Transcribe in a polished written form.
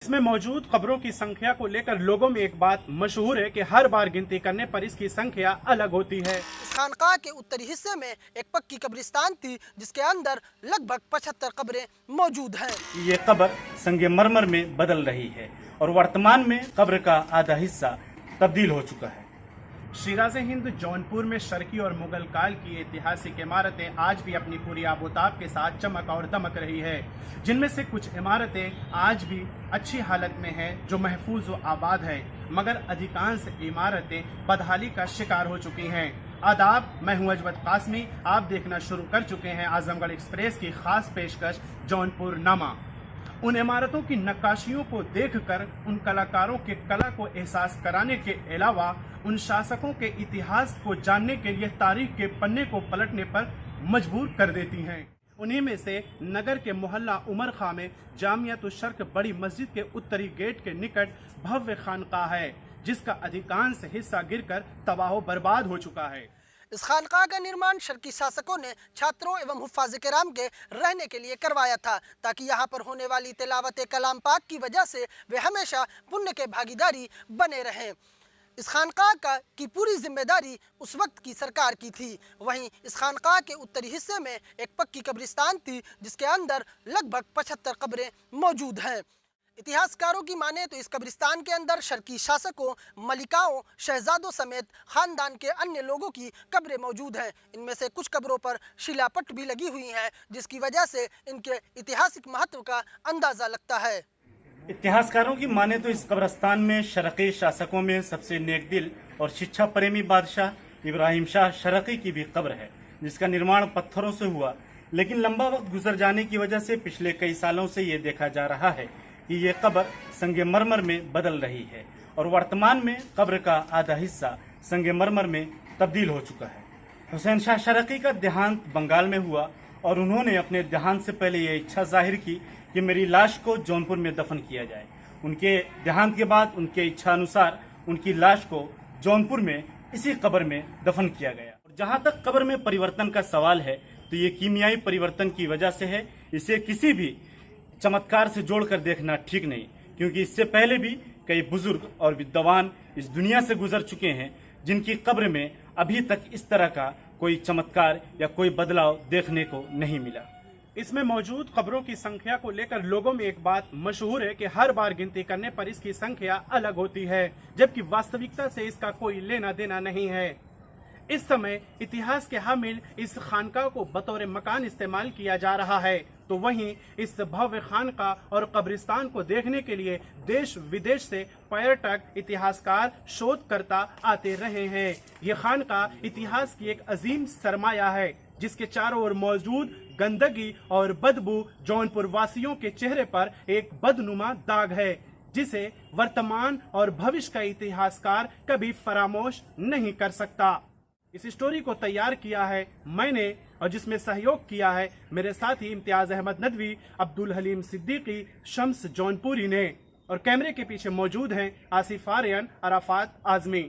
इसमें मौजूद कब्रों की संख्या को लेकर लोगों में एक बात मशहूर है कि हर बार गिनती करने पर इसकी संख्या अलग होती है। इस खानकाह के उत्तरी हिस्से में एक पक्की कब्रिस्तान थी जिसके अंदर लगभग 75 कब्रें मौजूद हैं। ये कब्र संगमरमर में बदल रही है और वर्तमान में कब्र का आधा हिस्सा तब्दील हो चुका है। शिराज़े हिंद जौनपुर में शर्की और मुगल काल की ऐतिहासिक इमारतें आज भी अपनी पूरी आबोताब के साथ चमक और दमक रही है, जिनमें से कुछ इमारतें आज भी अच्छी हालत में हैं जो महफूज व आबाद है, मगर अधिकांश इमारतें बदहाली का शिकार हो चुकी हैं। आदाब, मैं हूं अजवद कासमी। आप देखना शुरू कर चुके हैं आजमगढ़ एक्सप्रेस की खास पेशकश जौनपुर नामा। उन इमारतों की नक्काशियों को देखकर उन कलाकारों के कला को एहसास कराने के अलावा उन शासकों के इतिहास को जानने के लिए तारीख के पन्ने को पलटने पर मजबूर कर देती हैं। उन्हीं में से नगर के मोहल्ला उमर खां में जामियातुल शर्क बड़ी मस्जिद के उत्तरी गेट के निकट भव्य खानकाह है, जिसका अधिकांश हिस्सा गिरकर तबाह बर्बाद हो चुका है। इस खानकाह का निर्माण शर्की शासकों ने छात्रों एवं हुफ्फाज़ किराम के रहने के लिए करवाया था, ताकि यहाँ पर होने वाली तिलावत कलाम पाक की वजह से वे हमेशा पुण्य के भागीदारी बने रहें। इस खानकाह की पूरी जिम्मेदारी उस वक्त की सरकार की थी। वहीं इस खानकाह के उत्तरी हिस्से में एक पक्की कब्रिस्तान थी जिसके अंदर लगभग 75 कब्रें मौजूद हैं। इतिहासकारों की माने तो इस कब्रिस्तान के अंदर शर्की शासकों, मलिकाओं, शहजादों समेत खानदान के अन्य लोगों की कब्रें मौजूद हैं। इनमें से कुछ कब्रों पर शिलापट भी लगी हुई हैं, जिसकी वजह से इनके ऐतिहासिक महत्व का अंदाज़ा लगता है। इतिहासकारों की माने तो इस कब्रिस्तान में शरक़ी शासकों में सबसे नेकदिल और शिक्षा प्रेमी बादशाह इब्राहिम शाह शरक़ी की भी कब्र है, जिसका निर्माण पत्थरों से हुआ, लेकिन लंबा वक्त गुजर जाने की वजह से पिछले कई सालों से ये देखा जा रहा है कि ये कब्र संगमरमर में बदल रही है और वर्तमान में कब्र का आधा हिस्सा संगमरमर में तब्दील हो चुका है। हुसैन शाह शरक़ी का देहांत बंगाल में हुआ और उन्होंने अपने देहांत से पहले ये इच्छा जाहिर की कि मेरी लाश को जौनपुर में दफन किया जाए। उनके देहांत के बाद उनके इच्छा अनुसार उनकी लाश को जौनपुर में इसी कब्र में दफन किया गया। और जहाँ तक कब्र में परिवर्तन का सवाल है तो ये कीमियाई परिवर्तन की वजह से है। इसे किसी भी चमत्कार से जोड़कर देखना ठीक नहीं, क्योंकि इससे पहले भी कई बुजुर्ग और विद्वान इस दुनिया से गुजर चुके हैं जिनकी कब्र में अभी तक इस तरह का कोई चमत्कार या कोई बदलाव देखने को नहीं मिला। इसमें मौजूद कब्रों की संख्या को लेकर लोगों में एक बात मशहूर है कि हर बार गिनती करने पर इसकी संख्या अलग होती है, जबकि वास्तविकता से इसका कोई लेना देना नहीं है। इस समय इतिहास के हामिल इस खानकाह को बतौर मकान इस्तेमाल किया जा रहा है, तो वहीं इस भव्य खानकाह और कब्रिस्तान को देखने के लिए देश विदेश से पर्यटक, इतिहासकार, शोधकर्ता आते रहे हैं। ये खानकाह इतिहास की एक अजीम सरमाया है, जिसके चारों ओर मौजूद गंदगी और बदबू जौनपुर वासियों के चेहरे पर एक बदनुमा दाग है, जिसे वर्तमान और भविष्य का इतिहासकार कभी फरामोश नहीं कर सकता। इस स्टोरी को तैयार किया है मैंने और जिसमें सहयोग किया है मेरे साथी इम्तियाज अहमद नदवी, अब्दुल हलीम सिद्दीकी, शम्स जौनपुरी ने, और कैमरे के पीछे मौजूद हैं आसिफ आर्यन, अराफात आजमी।